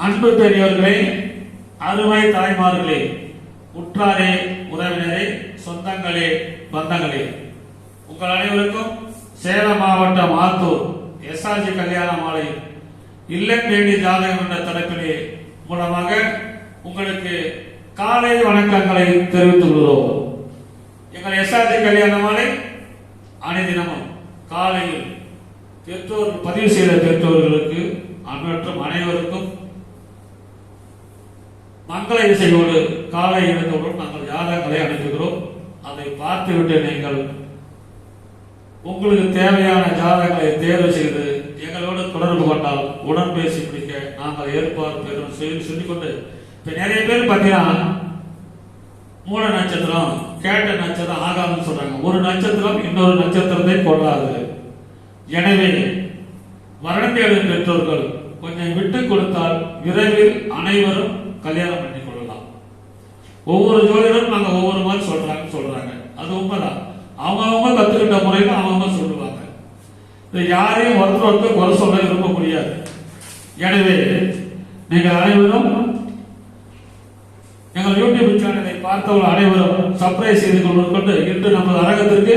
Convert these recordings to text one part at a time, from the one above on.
அன்பு பெரியவர்களே, அருமை தாய்மார்களே, உற்றாரே, உறவினரே, சொந்தங்களே, பந்தங்களே, உங்கள் அனைவருக்கும் சேலம் மாவட்டம் ஆத்தூர் எஸ்ஆர்ஜி கல்யாண மாலை இல்லம் தேடி ஜாதகம் என்ற தலைப்பிலே மூலமாக உங்களுக்கு காலை வணக்கங்களை தெரிவித்துக் கொள்கிறோம். எங்கள் எஸ்ஆர்ஜி கல்யாண மாலை அனைதினமும் காலையில் பெற்றோர் பதிவு செய்த பெற்றோர்களுக்கு மற்றும் அனைவருக்கும் மங்கள இசையோடு காலை எழுந்தவுடன் நாங்கள் ஜாதகங்களை அனுப்புகிறோம். அதை பார்த்துவிட்டு நீங்கள் உங்களுக்கு தேவையான ஜாதகங்களை தேர்வு செய்து எங்களோடு தொடர்பு கொண்டால் உடன் பேசி பிடிக்க நாங்கள் ஏற்பாடு பெறும் சொல்லிக்கொண்டு இப்ப நிறைய பேர் பார்த்தீங்கன்னா மூல நட்சத்திரம் கேட்ட நட்சத்திரம் ஆகாதுன்னு சொல்றாங்க. ஒரு நட்சத்திரம் இன்னொரு நட்சத்திரத்தை கொள்ளாது. எனவே மரணத்தேடும் பெற்றோர்கள் கொஞ்சம் விட்டு கொடுத்தால் விரைவில் அனைவரும் கல்யாணம் பண்ணி கொள்ளலாம். ஒவ்வொரு ஜோதிடரும் நாங்க ஒவ்வொரு மாதிரி சொல்றாங்க. அது உண்மைதான். அவங்க கத்துக்கிட்ட முறையில அவங்க சொல்லுவாங்க. யாரையும் ஒருத்தர் குறை சொல்ல விரும்ப முடியாது. எனவே நீங்கள் அனைவரும் எங்கள் யூடியூப் சேனலை பார்த்தவர்கள் அனைவரும் சப்ஸ்கிரைப் செய்து கொண்டு இன்று நமது அரங்கத்திற்கு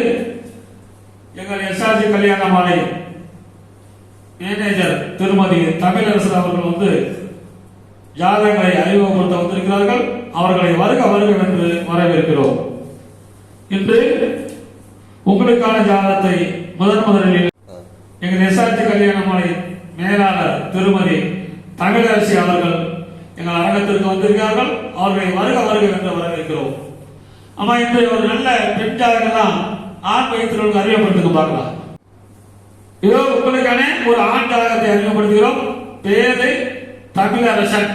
எங்கள் எஸ்ஆர்ஜி கல்யாண மாலை மேனேஜர் திருமதி தமிழரசன் அவர்கள் ஜாதகங்களை அறிமுகப்படுத்த வந்திருக்கிறார்கள். அவர்களை வருக வருக என்று வரவேற்கிறோம். இன்று உங்களுக்கான ஜாதகத்தை முதலில் எங்கள் எஸ்ஆர்ஜி கல்யாண மாலை மேலாளர் திருமதி தமிழரசி அவர்கள் எங்கள் அரங்கத்திற்கு வந்திருக்கிறார்கள். அவர்களை வருக வருக என்று வரவேற்கிறோம். ஆமா, இன்று ஒரு நல்ல பெண் ஜாதகம் தான் ஆண் வைத்தியர்களுக்கு அறிமுகப்படுத்த பார்க்கலாம். இதோ உங்களுக்கான ஒரு ஆண் ஜாதகத்தை அறிமுகப்படுத்துகிறோம். பேரு தமிழரசன்,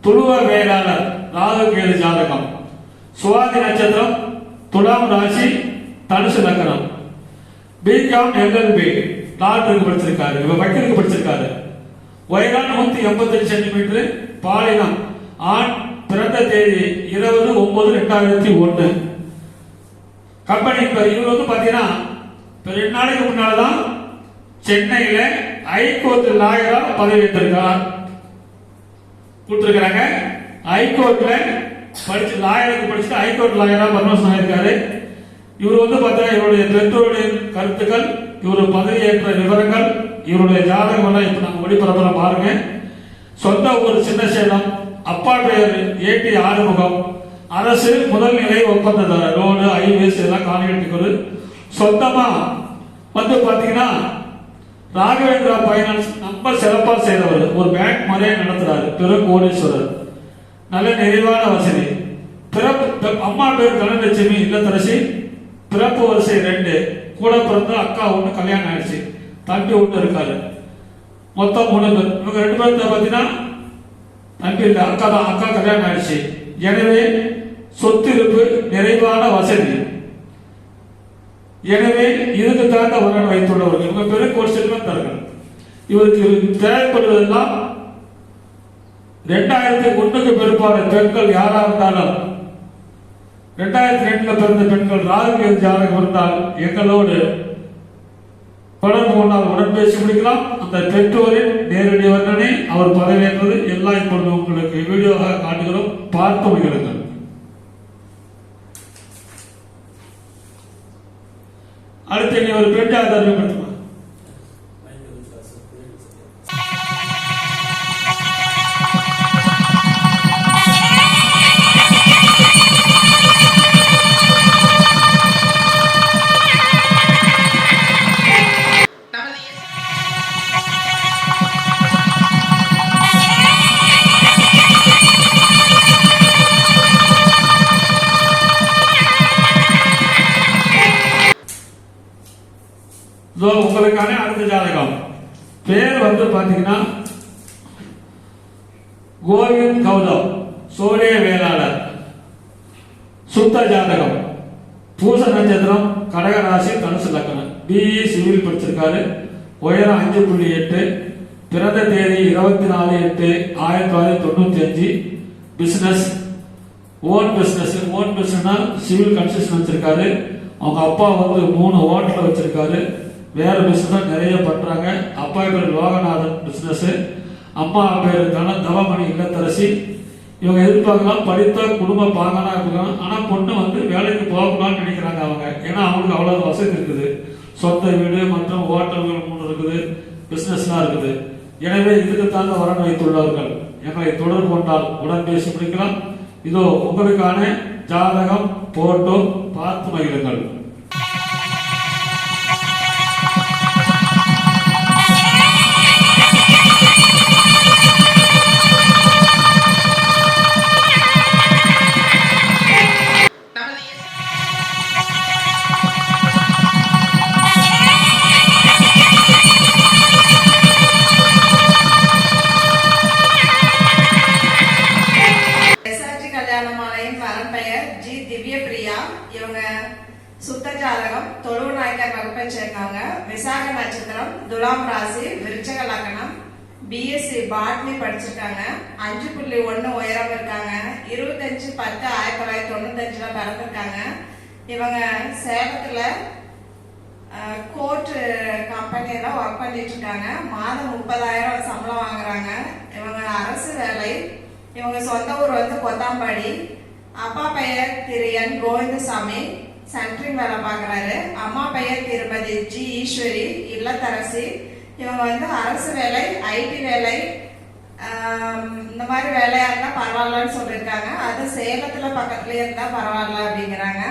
துளுவ வேளாளர், ராகு கேது ஜாதகம், சுவாதி நட்சத்திரம், துலாம் ராசி, தனுசு லக்னம், பிகாம் எல்எல்பி, டாக்டருக்கு படிச்சிருக்காரு, வக்கீலுக்கு படிச்சிருக்காரு, உயரம் 185 சென்டிமீட்டர், பாலினம் ஆண், பிறந்த தேதி 20/9/2001. கம்பெனி இவர் பாத்தீங்கன்னா 2 நாளைக்கு முன்னால்தான் சென்னையில ஹைகோர்ட் லாயரா பதவி ஏற்றிருக்கார் கொடுத்திருக்கிறாங்க. ஹைகோர்ட்ல படிச்சு லாயருக்கு படிச்சுட்டு ஹைகோர்ட் லாயரா பர்மேஷன் ஆயிருக்காரு. இவர் பார்த்தீங்கன்னா இவருடைய பெற்றோருடைய கருத்துக்கள், இவர் பதவி ஏற்ற விவரங்கள், இவருடைய ஜாதகம் எல்லாம் இப்ப நாங்க ஒளிபரப்புற பாருங்க. சொந்த ஊர் சின்ன சேலம், அப்பா பெயர் ஏடி ஆறுமுகம், அரசு முதல் நிலை ஒப்பந்ததாரர், ரோடு ஹைவேஸ் எல்லாம் கான்ட்ராக்ட். சொந்தமா பாத்தீங்கன்னா ராகவேந்திரா பைனான்ஸ் ரொம்ப சிறப்பா செய்தவர். ஒரு பேங்க் மாதிரியே நடத்துறாரு. பெரும் கோடீஸ்வரர், நல்ல நிறைவான வசதி. அம்மா பேர் தனலட்சுமி இல்லத்தரசி, பிறப்பு வரிசை 2, கூட பிறந்த அக்கா 1 கல்யாணம் ஆயிடுச்சு, தம்பி 1 இருக்காரு. மொத்தம் 3 பேர். இவங்க 2 பேர் பாத்தீங்கன்னா தம்பி இல்ல, அக்கா தான். அக்கா கல்யாணம் ஆயிடுச்சு. எனவே சொத்து இருப்பு, நிறைவான வசதி. எனவே இதுக்கு தகுந்த வரன் வைத்துள்ளவர்கள். இவங்க பெரும் கோடிஸ்வரர்கள். இவருக்கு தேவைப்படுவதெல்லாம் 2001க்கு பிற்பாடு பெண்கள் யாரா இருந்தாலும் 2002 பிறந்த பெண்கள் ராகு ஜாதகம் இருந்தால் எங்களோடு தொடர்பு கொண்டால் உடன் பேசி முடிக்கலாம். அந்த பெற்றோரின் நேரடி வர்ணனை, அவர் பதவியேற்றது எல்லாம் இப்பொழுது உங்களுக்கு வீடியோவாக காட்டுகிறோம், பார்த்து முடிகிறது. அடுத்து நீ ஒரு பெண் ஜாதகம் படுத்துமா? உங்களுக்கான அடுத்த ஜாதகம் பேர் பாத்தீங்கன்னா கோவிந்த் கௌதம், சோழிய வேளாளர், சுத்த ஜாதகம், பூச நட்சத்திரம், கடகராசி, தனுசு லக்னம், பிஇ சிவில் படிச்சிருக்காரு. உயரம் 5.8, பிறந்த தேதி 24/8/1995. Business own business civil construction வச்சிருக்காரு. அவங்க அப்பா 3 ஹோட்டல் வச்சிருக்காரு. வேற பிசினஸ் நிறைய பண்றாங்க. அப்பா பேர் லோகநாதன் பிசினஸ். அம்மா பேர் தவமணி இல்லத்தரசி. இவங்க எதிர்பார்க்கலாம் படித்த குடும்ப பாங்கனா இருக்கலாம். ஆனா பொண்ணு வந்து வேலைக்கு போகக்கூடாதுன்னு நினைக்கிறாங்க அவங்க. ஏன்னா அவங்களுக்கு அவ்வளவு வசதி இருக்குது, சொந்த வீடு மற்றும் ஹோட்டல்கள் 3 இருக்குது, பிசினஸ்லாம் இருக்குது. எனவே இதுக்கு தாங்க வரன் வைத்துள்ளவர்கள் எங்களை தொடர்பு கொண்டால் உடன் பேசி முடிக்கலாம். இதோ உங்களுக்கான ஜாதகம் போட்டோ பார்த்து மகிழுங்கள். சுத்த ஜாதகம் தொழுவு நாயக்கர் வகுப்பை சேர்ந்தவங்க. விசாக நட்சத்திரம், துலாம் ராசி, விருச்சக லக்னம், பிஎஸ்சி பாட்னி படிச்சிருக்காங்க. 5.1 உயரம் இருக்காங்க. 25/10/1995 பிறந்திருக்காங்க. இவங்க சேலத்துல கோர்ட் கம்பெனியில ஒர்க் பண்ணிட்டு இருக்காங்க. மாதம் 30,000 சம்பளம் வாங்குறாங்க. இவங்க அரசு வேலை. இவங்க சொந்த ஊர் வந்து கொத்தாம்பாடி. அப்பா பெயர் திரு என் கோவிந்தசாமி, சென்ட்ரிங் வேலை பார்க்குறாரு. அம்மா பெயர் திருமதி ஜி ஈஸ்வரி, இல்லத்தரசி. இவங்க வந்து அரசு வேலை, ஐடி வேலை, இந்த மாதிரி வேலையா இருந்தா பரவாயில்லன்னு சொல்லியிருக்காங்க. அது சேலத்துல பக்கத்துலயே இருந்தா பரவாயில்ல அப்படிங்கிறாங்க.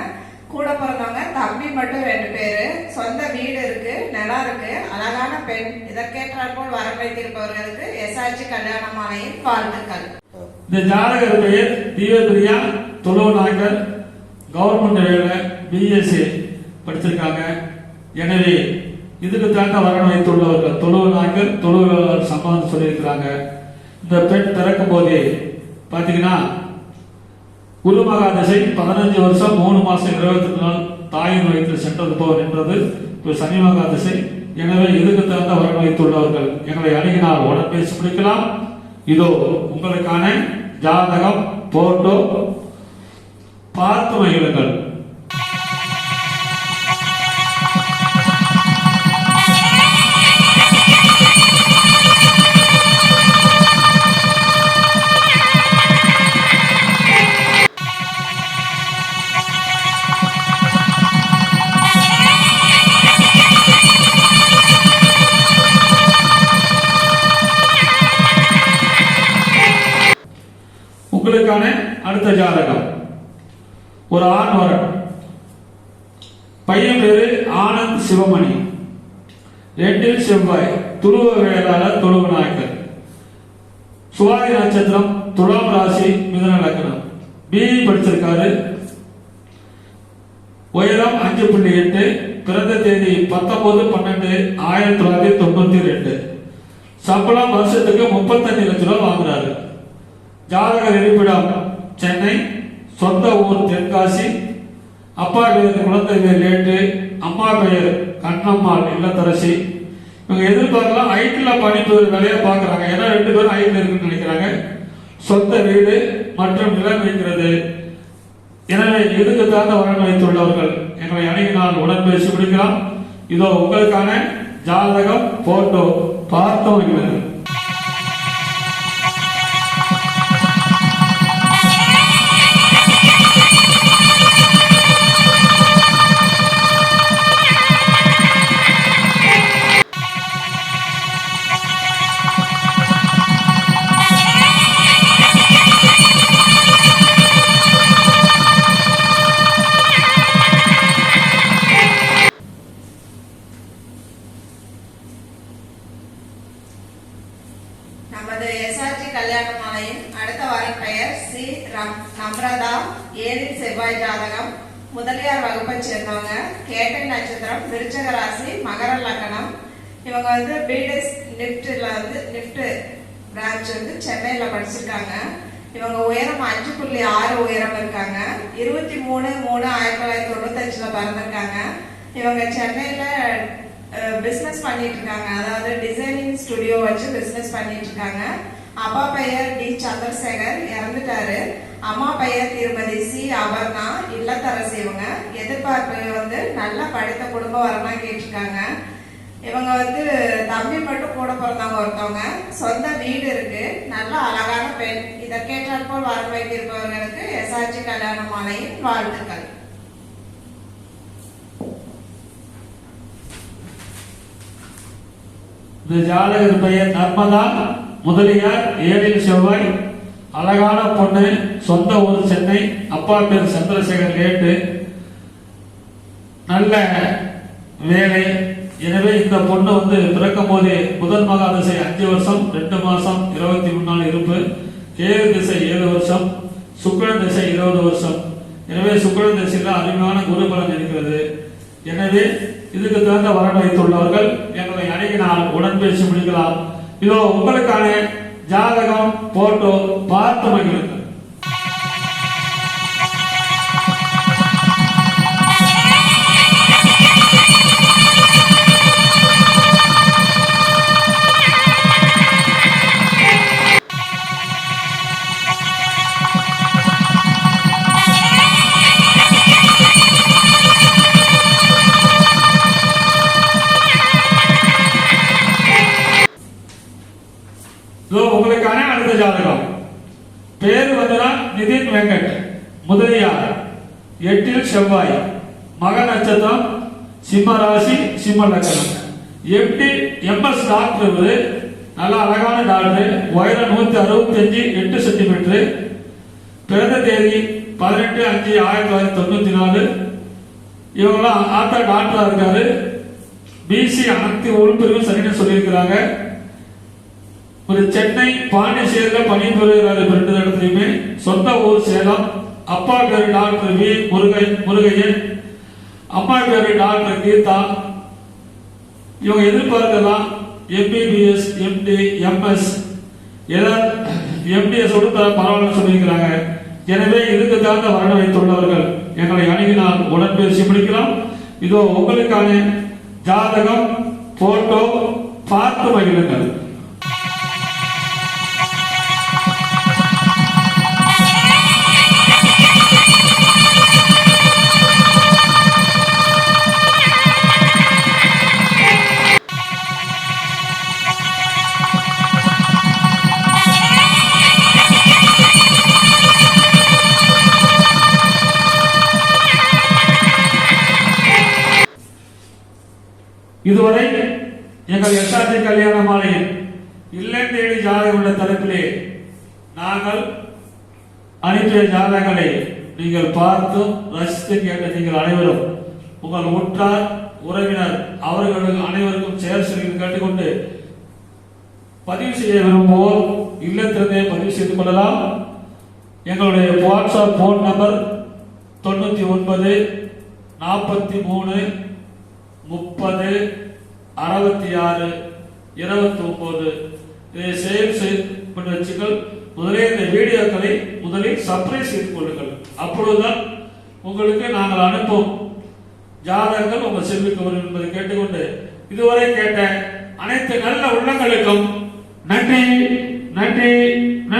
கூட பிறந்தவங்க தம்பி மட்டும் 2 பேரு. சொந்த வீடு இருக்கு, நிலம் இருக்கு, அழகான பெண். இதற்கேற்றால் போல் வரவேற்றிருப்பவர்களுக்கு எஸ்ஆர்ஜி கல்யாண மாலையின் வாழ்த்துக்கள். இந்த ஜாதகர் பெயர் தீவபிரியா, தொழுவு நாயக்கர், கவர்மெண்ட் வேலை, பிஎஸ்சி படிச்சிருக்காங்க. எனவே இதுக்கு தாங்க வரன் வைத்துள்ளவர்கள் தொழுவு நாயக்கர், தொழுவு சம்பந்தம் சொல்லியிருக்கிறாங்க. இந்த பெண் பிறக்கும் போதே பாத்தீங்கன்னா குரு மகாதசை 15 வருஷம் 3 மாசம் 28 நாள் தாயின் வயிற்றில் சென்றது போக நின்றது. சனி மகாதசை. எனவே இதுக்கு தகுந்த வரன் வைத்துள்ளவர்கள் எங்களை அணுகினால் உடன் பேசி முடிக்கலாம். இதோ உங்களுக்கான ஜாதகம் போட்டோ பார்த்து மகிழுங்கள். உங்களுக்கான அடுத்த ஜாதகம் ஒரு ஆண் வரன். பையன் பேரு ஆனந்த் சிவமணி, 2 செவ்வாய், துருவ வேளாளர், தொழுவு நாயக்கர், சுவாதி நட்சத்திரம், துலாம் ராசி, மிதுன லக்னம், பிஇ படிச்சிருக்காரு. உயரம் 5.8, பிறந்த தேதி 19/12/1992. சம்பளம் வருஷத்துக்கு 35 லட்சம் ரூபாய் வாங்குறாரு. ஜாதக இருப்பிடம் சென்னை, சொந்த ஊர் தென்காசி. அப்பா பெயர் குழந்தை பேர் லேட்டு, அம்மா பெயர் கண்ணம்மாள் இல்லத்தரசி. இவங்க எதிர்பார்க்கலாம் ஐடில படிப்பு வேலையை பார்க்கறாங்க. ஏன்னா 2 பேரும் ஐடில இருக்குன்னு நினைக்கிறாங்க. சொந்த வீடு மற்றும் நிலம் இருக்கிறது. எனவே இதுக்கு தகுந்த வரன் வைத்துள்ளவர்கள் எங்களை அணுகினால் உடன் பேசி முடிக்கலாம். இதோ உங்களுக்கான ஜாதகம் போட்டோ பார்த்து வருகிறது. நமது எஸ்ஆர்ஜி கல்யாண மாலையின் அடுத்த வரன் பெயர் சி நம்ரதா, 7 செவ்வாய் ஜாதகம், முதலியார் வகுப்பை சேர்ந்தவங்க. கேட்டை நட்சத்திரம், விருச்சக ராசி, மகர லக்னம். இவங்க வந்து பிடிஎஸ் நிப்ட் பிரான்ச் வந்து சென்னையில படிச்சிருக்காங்க. இவங்க உயரம் 5.6 உயரம் இருக்காங்க. 23/3/1995 பிறந்திருக்காங்க. இவங்க சென்னையில பிசினஸ் பண்ணிட்டு இருக்காங்க. அதாவது டிசைனிங் ஸ்டுடியோ வச்சு பிசினஸ் பண்ணிட்டு இருக்காங்க. அப்பா பெயர் டி சந்திரசேகர், இறந்துட்டாரு. அம்மா பெயர் திருமதி சி அபர்ணா, இல்லத்தரசி. இவங்க எதிர்பார்ப்பு வந்து நல்லா படித்த குடும்ப வரமா கேட்டிருக்காங்க. இவங்க வந்து தம்பி மட்டும் கூட பிறந்தவங்க ஒருத்தவங்க, சொந்த வீடு இருக்கு, நல்ல அழகான பெண். இதற்கேற்றாற் போல் வரம் வைத்திருப்பவர்களுக்கு எஸ்ஆர்ஜி கல்யாண மாலையின் வாழ்த்துக்கள். இந்த ஜாதகர் பெயர் நர்மதா, முதலியார், 7 செவ்வாய், அழகான பொண்ணு, சொந்த ஊர் சென்னை, அப்பா பேர் சந்திரசேகர், லேட்டு, நல்ல வேலை. எனவே இந்த பொண்ணு வந்து பிறக்கும் போதே புதன் மகாதசை 5 வருஷம் 2 மாசம் 23 நாள் இருப்பு, கேது திசை 7 வருஷம், சுக்கிரன் திசை 20 வருஷம். எனவே சுக்கிரன் திசையில் அருமையான குரு பலன் இருக்கிறது. எனவே இதுக்கு தகுந்த வரன் வைத்துள்ளவர்கள் எங்களை அணுகினால் உடன் பேசி முடிக்கலாம். இதோ உங்களுக்கான ஜாதகம் போட்டோ பார்த்து மகிழுங்கள். உங்களுக்கான அடுத்த ஜாதகம் பேர் வந்தனா நிதின் வெங்கட், முதலியார், 8 செவ்வாய், மக நட்சத்திரம், சிம்ம ராசி, சிம்ம லக்னம். எம்எஸ் டாக்டர், நல்ல அழகான டாக்டர், உயரம் 165 8 சென்டிமீட்டர், பிறந்த தேதி 18/5/1994. இவங்களாம் ஆத்தா டாக்டரா இருக்காரு. பிசி அனைத்து உறுப்பினரும் சரின்னு சொல்லியிருக்கிறாங்க. ஒரு சென்னை பாண்டிச்சேரியில் பணிபுரிகிறார். 2 இடத்துலையுமே. சொந்த ஊர் சேலம். அப்பா பேரு டாக்டர் வி முருகையன், அம்மா பேரு டாக்டர் கீதா. இவங்க எதிர்பார்க்கலாம் எம்பிபிஎஸ், எம்டி, எம்எஸ், எம்டிஎஸ் பரவாயில்ல சொல்லியிருக்கிறாங்க. எனவே இதுக்கு தகுந்த வரண வைத்துள்ளவர்கள் எங்களை அணுகினால் உடன் பேசி முடிக்கலாம். இதோ உங்களுக்கான ஜாதகம் போட்டோ பார்த்து மகிழுங்கள். இதுவரை எங்கள் எஸ்ஆர்ஜி கல்யாண மாலையில் இல்லம் தேடி ஜாதகம் உள்ள தலைப்பிலே நாங்கள் அனுப்பிய ஜாதகங்களை நீங்கள் பார்த்தும் ரசித்து கேட்ட நீங்கள் அனைவரும் உங்கள் உற்றார் உறவினர் அவர்களுக்கு அனைவருக்கும் சேர் சொல்லி கேட்டுக்கொண்டு பதிவு செய்ய விரும்புவோர் இல்லத்திலிருந்தே பதிவு செய்து கொள்ளலாம். எங்களுடைய வாட்ஸ்அப் போன் நம்பர் 99 43 30 66 29. இதை சேவ் செய்து வச்சுங்கள். முதலே இந்த வீடியோக்களை முதலில் சப்ஸ்கிரைப் செய்து கொள்ளுங்கள். அப்பொழுதுதான் உங்களுக்கு நாங்கள் அனுப்பும் ஜாதகங்கள் உங்கள் செல்விக்கு வரும் என்பதை கேட்டுக்கொண்டு இதுவரை கேட்ட அனைத்து நல்ல உள்ளங்களுக்கும் நன்றி நன்றி நன்றி.